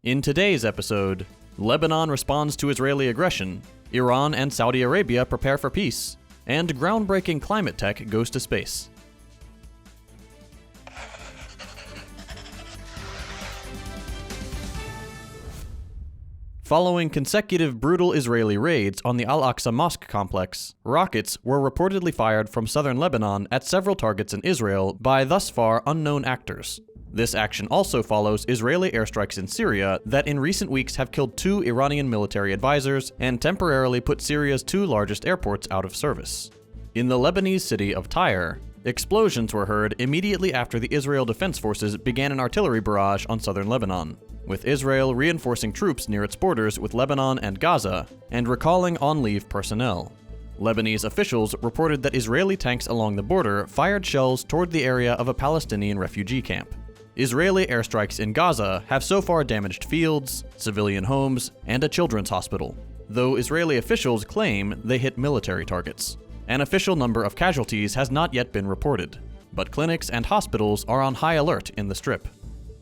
In today's episode, Lebanon responds to Israeli aggression, Iran and Saudi Arabia prepare for peace, and groundbreaking climate tech goes to space. Following consecutive brutal Israeli raids on the Al-Aqsa Mosque complex, rockets were reportedly fired from southern Lebanon at several targets in Israel by thus far unknown actors. This action also follows Israeli airstrikes in Syria that in recent weeks have killed 2 Iranian military advisors and temporarily put Syria's 2 largest airports out of service. In the Lebanese city of Tyre, explosions were heard immediately after the Israel Defense Forces began an artillery barrage on southern Lebanon, with Israel reinforcing troops near its borders with Lebanon and Gaza and recalling on-leave personnel. Lebanese officials reported that Israeli tanks along the border fired shells toward the area of a Palestinian refugee camp. Israeli airstrikes in Gaza have so far damaged fields, civilian homes, and a children's hospital, though Israeli officials claim they hit military targets. An official number of casualties has not yet been reported, but clinics and hospitals are on high alert in the Strip.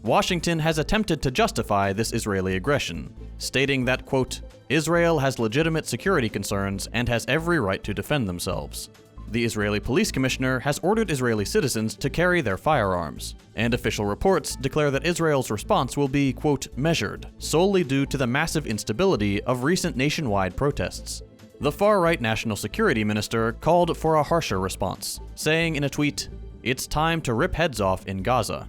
Washington has attempted to justify this Israeli aggression, stating that, quote, Israel has legitimate security concerns and has every right to defend themselves. The Israeli police commissioner has ordered Israeli citizens to carry their firearms, and official reports declare that Israel's response will be, quote, measured, solely due to the massive instability of recent nationwide protests. The far-right national security minister called for a harsher response, saying in a tweet, "It's time to rip heads off in Gaza."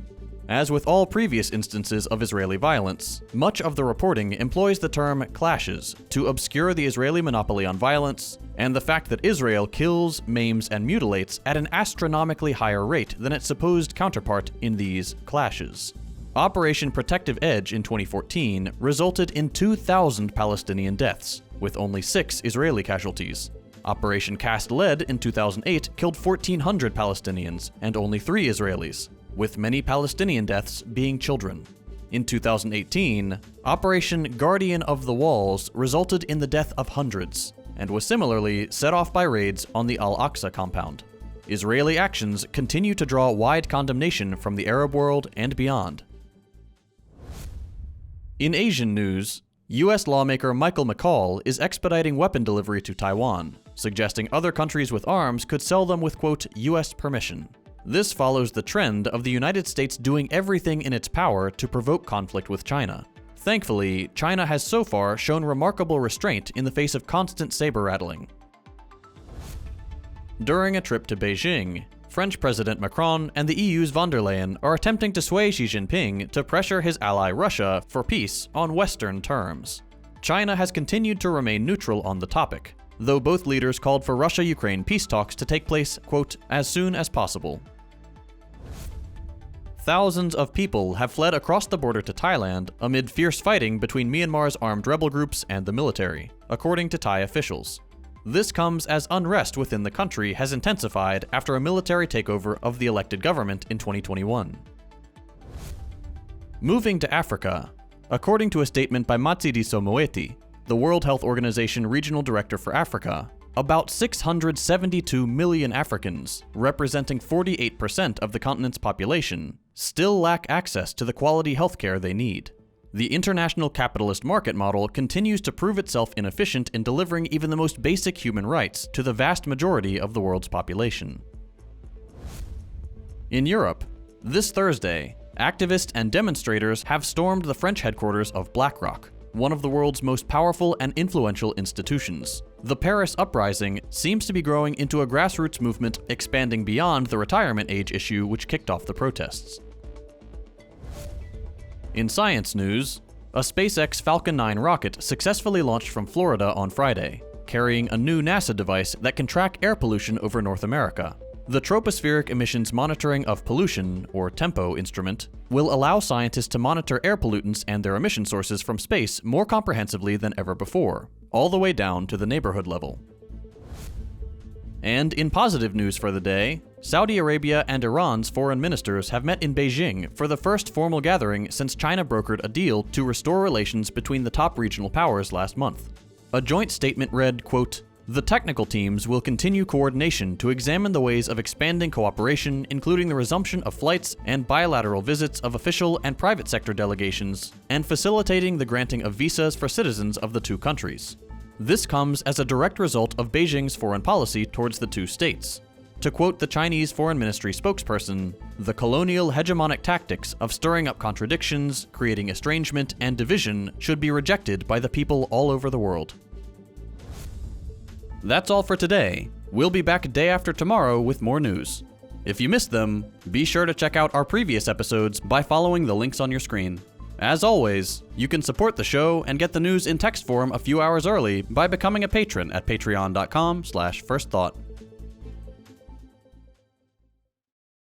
As with all previous instances of Israeli violence, much of the reporting employs the term clashes to obscure the Israeli monopoly on violence and the fact that Israel kills, maims, and mutilates at an astronomically higher rate than its supposed counterpart in these clashes. Operation Protective Edge in 2014 resulted in 2,000 Palestinian deaths, with only 6 Israeli casualties. Operation Cast Lead in 2008 killed 1,400 Palestinians and only 3 Israelis, with many Palestinian deaths being children. In 2018, Operation Guardian of the Walls resulted in the death of hundreds, and was similarly set off by raids on the Al-Aqsa compound. Israeli actions continue to draw wide condemnation from the Arab world and beyond. In Asian news, U.S. lawmaker Michael McCaul is expediting weapon delivery to Taiwan, suggesting other countries with arms could sell them with, quote, U.S. permission. This follows the trend of the United States doing everything in its power to provoke conflict with China. Thankfully, China has so far shown remarkable restraint in the face of constant saber-rattling. During a trip to Beijing, French President Macron and the EU's von der Leyen are attempting to sway Xi Jinping to pressure his ally Russia for peace on Western terms. China has continued to remain neutral on the topic, though both leaders called for Russia-Ukraine peace talks to take place, quote, as soon as possible. Thousands of people have fled across the border to Thailand amid fierce fighting between Myanmar's armed rebel groups and the military, according to Thai officials. This comes as unrest within the country has intensified after a military takeover of the elected government in 2021. Moving to Africa, according to a statement by Matshidiso Moeti, the World Health Organization Regional Director for Africa, about 672 million Africans, representing 48% of the continent's population, still lack access to the quality healthcare they need. The international capitalist market model continues to prove itself inefficient in delivering even the most basic human rights to the vast majority of the world's population. In Europe, this Thursday, activists and demonstrators have stormed the French headquarters of Blackrock, one of the world's most powerful and influential institutions. The Paris uprising seems to be growing into a grassroots movement expanding beyond the retirement age issue which kicked off the protests. In science news, a SpaceX Falcon 9 rocket successfully launched from Florida on Friday, carrying a new NASA device that can track air pollution over North America. The Tropospheric Emissions Monitoring of Pollution, or TEMPO instrument, will allow scientists to monitor air pollutants and their emission sources from space more comprehensively than ever before, all the way down to the neighborhood level. And in positive news for the day, Saudi Arabia and Iran's foreign ministers have met in Beijing for the first formal gathering since China brokered a deal to restore relations between the top regional powers last month. A joint statement read, quote, The technical teams will continue coordination to examine the ways of expanding cooperation, including the resumption of flights and bilateral visits of official and private sector delegations, and facilitating the granting of visas for citizens of the two countries. This comes as a direct result of Beijing's foreign policy towards the two states. To quote the Chinese Foreign Ministry spokesperson, the colonial hegemonic tactics of stirring up contradictions, creating estrangement, and division should be rejected by the people all over the world. That's all for today. We'll be back day after tomorrow with more news. If you missed them, be sure to check out our previous episodes by following the links on your screen. As always, you can support the show and get the news in text form a few hours early by becoming a patron at patreon.com/firstthought.